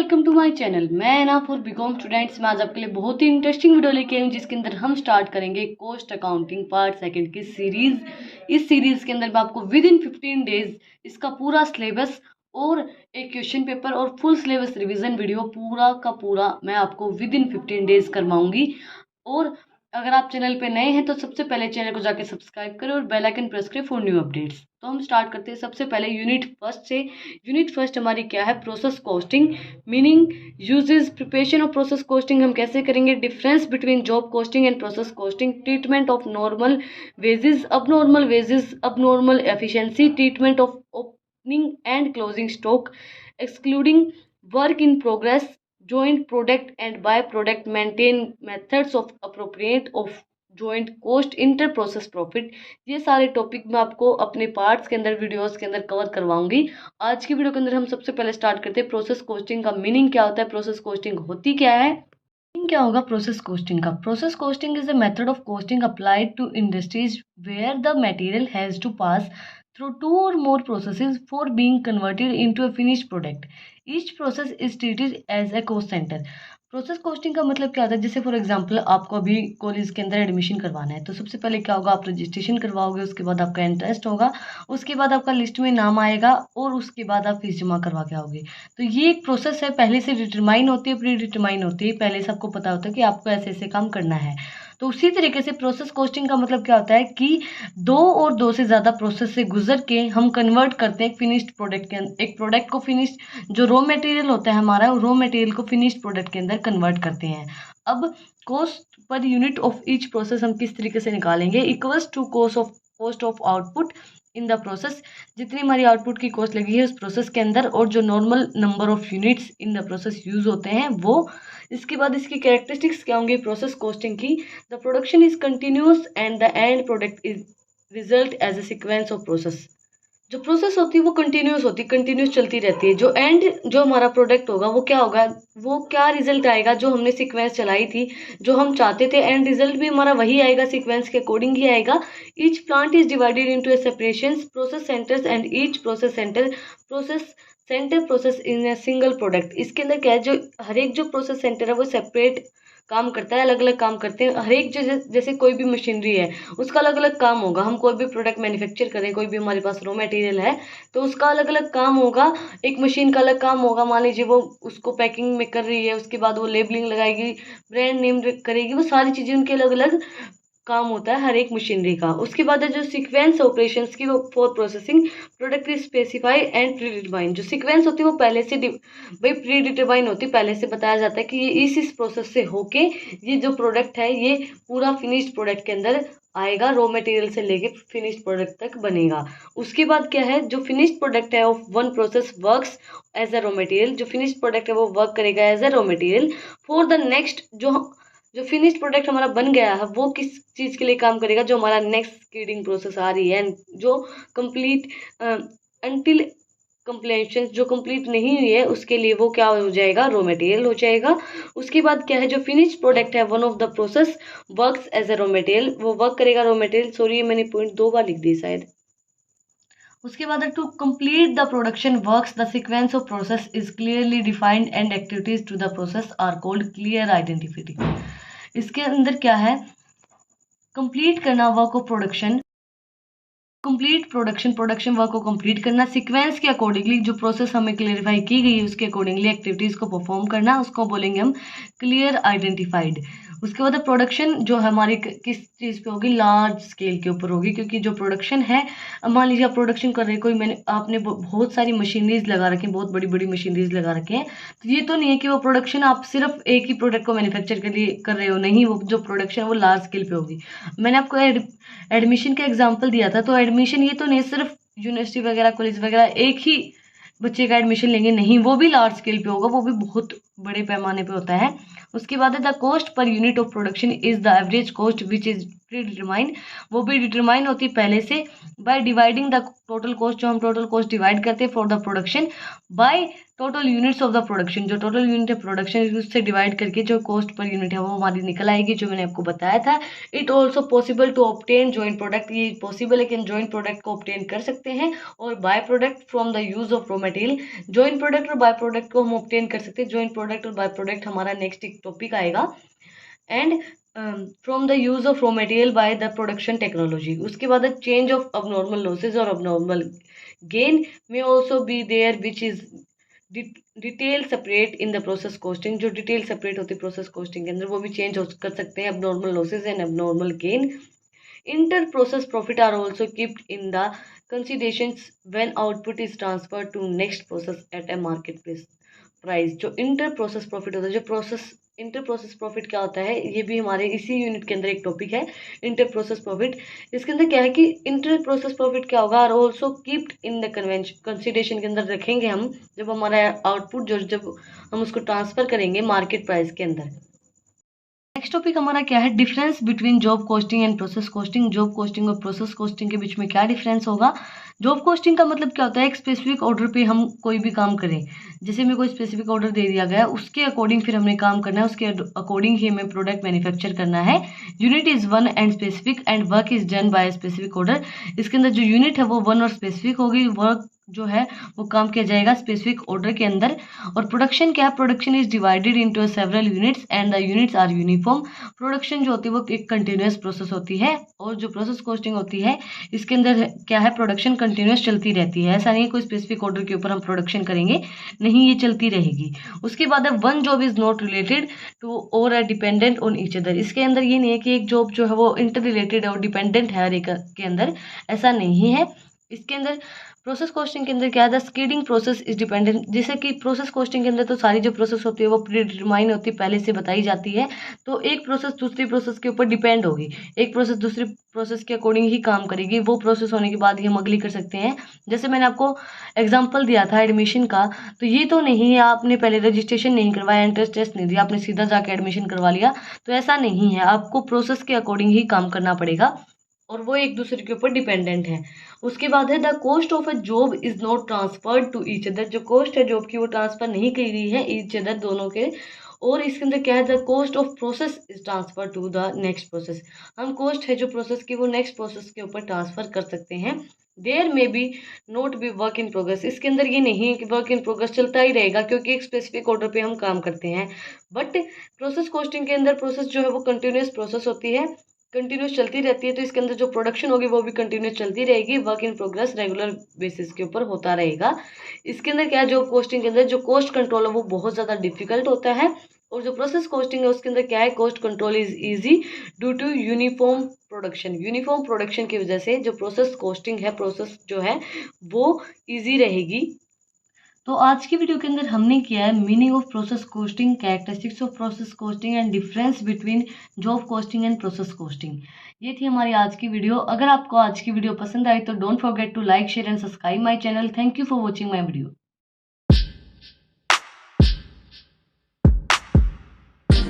Welcome to my channel. मैं ना for BCom students में आज आपके लिए बहुत ही इंटरेस्टिंग वीडियो लेके आई हूँ, जिसके अंदर हम स्टार्ट करेंगे कॉस्ट अकाउंटिंग पार्ट सेकंड की सीरीज। इस सीरीज के अंदर मैं आपको विद इन 15 डेज इसका पूरा सिलेबस और एक क्वेश्चन पेपर और फुल सिलेबस रिवीजन वीडियो पूरा का पूरा मैं आपको विद इन 15 डेज करवाऊंगी। और अगर आप चैनल पे नए हैं तो सबसे पहले चैनल को जाके सब्सक्राइब करें और बेल आइकन प्रेस करें फॉर न्यू अपडेट्स। तो हम स्टार्ट करते हैं सबसे पहले यूनिट फर्स्ट से। यूनिट फर्स्ट हमारी क्या है? Process costing, meaning, uses, preparation of process costing हम कैसे करेंगे, difference between job costing and process costing, treatment of normal wages, abnormal efficiency, treatment of opening and closing stock, excluding work in progress, joint product and by product, maintain methods of appropriate of joint cost, inter process profit। ये सारे topic मैं आपको अपने parts के अंदर videos के अंदर cover करवाऊंगी। आज की वीडियो के अंदर हम सबसे पहले स्टार्ट करते हैं प्रोसेस कोस्टिंग का मीनिंग क्या होता है, प्रोसेस कोस्टिंग होती क्या है। मीनिंग क्या होगा प्रोसेस कोस्टिंग का? Process costing is a method of costing applied to industries where the material has to pass through two or more processes for being converted into a finished product. Each process is treated as a cost center. Process costing का मतलब क्या होता है? जैसे for example आपको अभी college के अंदर एडमिशन करवाना है, तो सबसे पहले क्या होगा, आप रजिस्ट्रेशन करवाओगे, उसके बाद आपका इंटरेस्ट होगा, उसके बाद आपका लिस्ट में नाम आएगा और उसके बाद आप फीस जमा करवा के आओगे। तो ये एक प्रोसेस है, पहले से डिटरमाइन होती है, प्री डिटरमाइन होती है, पहले से आपको पता होता है कि आपको ऐसे ऐसे काम करना है। तो उसी तरीके से प्रोसेस कॉस्टिंग का मतलब क्या होता है कि दो से ज़्यादा प्रोसेस से गुजर के हम कन्वर्ट करते हैं एक फिनिश्ड प्रोडक्ट के अंदर, एक प्रोडक्ट को फिनिश्ड जो रॉ मटेरियल होता है हमारा, रॉ मटेरियल को फिनिश्ड प्रोडक्ट के अंदर कन्वर्ट करते हैं। अब cost per unit of each process हम किस तरीके से निकालेंगे? Equals to cost of output in the process. जितनी हमारी आउटपुट की कॉस्ट लगी है उस प्रोसेस के अंदर और जो normal number of units in the process use होते हैं वो। इसके बाद इसकी कैरेक्टरिस्टिक्स क्या होंगी प्रोसेस कॉस्टिंग की? The production is continuous and the end product is result as a sequence of process. जो प्रोसेस होती है वो कंटिन्यूस होती है, कंटिन्यूस चलती रहती है। जो एंड जो हमारा प्रोडक्ट होगा वो क्या होगा, वो क्या रिजल्ट आएगा, जो हमने सीक्वेंस चलाई थी, जो हम चाहते थे एंड रिजल्ट भी हमारा वही आएगा, सीक्वेंस के अकॉर्डिंग ही आएगा। Each plant is divided into A separations process centres and each process in a single product. इसके अंदर क्या है, जो हर एक जो प्रोसेस सेंटर है वो सेपरेट काम करता है, अलग अलग काम करते हैं। हर एक जैसे कोई भी मशीनरी है उसका अलग अलग काम होगा। हम कोई भी प्रोडक्ट मैन्युफैक्चर करें, कोई भी हमारे पास रॉ मटेरियल है तो उसका अलग अलग काम होगा। एक मशीन का अलग काम होगा, मान लीजिए वो उसको पैकिंग में कर रही है, उसके बाद वो लेबलिंग लगाएगी, ब्रांड नेम करेगी, वो सारी चीज़ें उनके अलग अलग काम होता है हर एक मशीनरी का। उसके बाद है जो सीक्वेंस ऑपरेशंस की, वो for processing product is specify and pre determine. जो सीक्वेंस होती है वो पहले से भाई प्री डिटरमाइन होती है, पहले से बताया जाता है कि ये इस प्रोसेस से होके ये जो प्रोडक्ट है ये पूरा फिनिश्ड प्रोडक्ट के अंदर आएगा, रॉ मटेरियल से लेके फिनिश्ड प्रोडक्ट तक बनेगा। उसके बाद क्या है, जो फिनिश्ड प्रोडक्ट है of one process works as a raw material. जो फिनिश्ड प्रोडक्ट है वो वर्क करेगा as a raw material for the next. जो फिनिश्ड प्रोडक्ट हमारा बन गया है वो किस चीज़ के लिए काम करेगा, जो हमारा नेक्स्ट स्कीडिंग प्रोसेस आ रही है, जो कंप्लीट अनटिल कंप्लेंशन जो कंप्लीट नहीं हुई है उसके लिए वो क्या हो जाएगा, रॉ मटेरियल हो जाएगा। उसके बाद क्या है, जो फिनिश्ड प्रोडक्ट है one of the process works as a raw material, वो वर्क करेगा रॉ मटेरियल। सॉरी मैंने पॉइंट 2 बार लिख दी शायद। उसके बाद to complete the production works the sequence of process is clearly defined and activities to the process are called clear identified. इसके अंदर क्या है, कंप्लीट करना work of production, complete production work को कंप्लीट करना, सीक्वेंस के अकॉर्डिंगली जो process हमें क्लियरिफाई की गई है उसके अकॉर्डिंगली एक्टिविटीज को परफॉर्म करना, उसको बोलेंगे हम क्लियर आइडेंटिफाइड। उसके बाद प्रोडक्शन जो हमारी किस चीज़ पे होगी, लार्ज स्केल के ऊपर होगी, क्योंकि जो प्रोडक्शन है, मान लीजिए आप प्रोडक्शन कर रहे हैं, कोई मैंने आपने बहुत सारी मशीनरीज लगा रखी हैं, बहुत बड़ी बड़ी मशीनरीज लगा रखी हैं, तो ये तो नहीं है कि वो प्रोडक्शन आप सिर्फ एक ही प्रोडक्ट को मैन्युफैक्चर के लिए कर रहे हो, नहीं, वो जो प्रोडक्शन है वो लार्ज स्केल पे होगी। मैंने आपको एडमिशन का एग्जाम्पल दिया था, तो एडमिशन ये तो नहीं सिर्फ यूनिवर्सिटी वगैरह कॉलेज वगैरह एक ही बच्चे का एडमिशन लेंगे, नहीं, वो भी लार्ज स्केल पे होगा, वो भी बहुत बड़े पैमाने पे होता है। उसके बाद है the cost per unit of production is the average cost which is pre determine, वो भी डिटरमाइन होती है पहले से, by dividing the total cost, जो हम टोटल कॉस्ट डिवाइड करते हैं for the production by total units of the production, जो टोटल यूनिट है प्रोडक्शन उससे डिवाइड करके जो कॉस्ट पर यूनिट है वो हमारी निकल आएगी, जो मैंने आपको बताया था। It also possible to obtain joint product, ये पॉसिबल है कि हम जॉइंट प्रोडक्ट को ऑब्टेन कर सकते हैं, और by product from the use of raw material, joint product और बाय प्रोडक्ट को हम ऑब्टेन कर सकते हैं। जॉइंट प्रोडक्ट और बाय प्रोडक्ट हमारा नेक्स्ट एक टॉपिक आएगा। And from the use of raw material by the production technology. उसके बाद चेंज ऑफ अबनॉर्मल लॉसेज और अबनॉर्मल गेन में also be there which is detail separate in the process costing, जो detail separate होती है process costing के अंदर वो भी चेंज कर सकते हैं, abnormal losses and abnormal gain. Inter process profit are also kept in the considerations when output is transfer to next process at a market price. जो इंटर प्रोसेस प्रॉफिट होता है, जो प्रोसेस इंटर प्रोसेस प्रॉफिट क्या होता है, ये भी हमारे इसी यूनिट के अंदर एक टॉपिक है, इंटर प्रोसेस प्रॉफिट। इसके अंदर क्या है कि इंटर प्रोसेस प्रॉफिट क्या होगा, और also kept in the consideration के अंदर रखेंगे हम जब हमारा आउटपुट जब हम उसको ट्रांसफर करेंगे मार्केट प्राइस के अंदर। नेक्स्ट टॉपिक हमारा क्या है, difference between job costing and process costing. Job costing और प्रोसेस कॉस्टिंग के बीच में क्या डिफरेंस होगा। जॉब कॉस्टिंग का मतलब क्या होता है, एक स्पेसिफिक ऑर्डर पे हम कोई भी काम करें, जैसे हमें कोई स्पेसिफिक ऑर्डर दे दिया गया है, उसके अकॉर्डिंग फिर हमने काम करना है, उसके अकॉर्डिंग ही हमें प्रोडक्ट मैन्युफैक्चर करना है। Unit is one and specific and work is done by specific order. इसके अंदर जो यूनिट है वो वन और स्पेसिफिक होगी, वर्क जो है वो काम किया जाएगा स्पेसिफिक ऑर्डर के अंदर। और प्रोडक्शन क्या है, production is divided into several units and the units are uniform. Production जो होती है वो एक कंटिन्यूस प्रोसेस होती है, और जो प्रोसेस कॉस्टिंग होती है इसके अंदर क्या है, प्रोडक्शन कंटिन्यूस चलती रहती है। ऐसा नहीं कोई स्पेसिफिक ऑर्डर के ऊपर हम प्रोडक्शन करेंगे, नहीं, ये चलती रहेगी। उसके बाद है one job is not related to और है डिपेंडेंट ऑन ईच अदर। इसके अंदर ये नहीं है कि एक जॉब जो है वो इंटर रिलेटेड है और डिपेंडेंट है हर एक के अंदर, ऐसा नहीं है। इसके अंदर प्रोसेस कॉस्टिंग के अंदर क्या है, द स्केडिंग प्रोसेस इज डिपेंडेंट, जैसे कि प्रोसेस कॉस्टिंग के अंदर तो सारी जो प्रोसेस होती है वो प्री डिटरमाइन होती है, पहले से बताई जाती है। तो एक प्रोसेस दूसरी प्रोसेस के ऊपर डिपेंड होगी, एक प्रोसेस दूसरी प्रोसेस के अकॉर्डिंग ही काम करेगी, वो प्रोसेस होने के बाद ही हम अगली कर सकते हैं। जैसे मैंने आपको एग्जाम्पल दिया था एडमिशन का, तो ये तो नहीं है आपने पहले रजिस्ट्रेशन नहीं करवाया, एंट्रेंस टेस्ट नहीं दिया, आपने सीधा जाके एडमिशन करवा लिया, तो ऐसा नहीं है, आपको प्रोसेस के अकॉर्डिंग ही काम करना पड़ेगा, और वो एक दूसरे के ऊपर डिपेंडेंट है। उसके बाद है the cost of a job is not transferred to each other, जो कॉस्ट है जॉब की वो ट्रांसफर नहीं की गई है ईच अदर दोनों के। और इसके अंदर क्या है, the cost of process is transfer to the next process, हम कॉस्ट है जो प्रोसेस की वो नेक्स्ट प्रोसेस के ऊपर ट्रांसफर कर सकते हैं। There may be note be work in progress, इसके अंदर ये नहीं है कि वर्क इन प्रोग्रेस चलता ही रहेगा, क्योंकि एक स्पेसिफिक ऑर्डर पे हम काम करते हैं। बट प्रोसेस कॉस्टिंग के अंदर प्रोसेस जो है वो कंटिन्यूस प्रोसेस होती है, कंटिन्यूस चलती रहती है, तो इसके अंदर जो प्रोडक्शन होगी वो भी कंटिन्यूस चलती रहेगी, work in progress regular basis के ऊपर होता रहेगा। इसके अंदर क्या है, जो कॉस्टिंग के अंदर जो कॉस्ट कंट्रोल है वो बहुत ज़्यादा डिफिकल्ट होता है, और जो प्रोसेस कॉस्टिंग है उसके अंदर क्या है, cost control is easy due to uniform production. Uniform production की वजह से जो प्रोसेस कॉस्टिंग है, प्रोसेस जो है वो ईजी रहेगी। तो आज की वीडियो के अंदर हमने किया है meaning of process costing, characteristics of process costing and difference between job costing and process costing. ये थी हमारी आज की वीडियो। अगर आपको आज की वीडियो पसंद आई तो don't forget to like, share and subscribe my channel. Thank you for watching my video.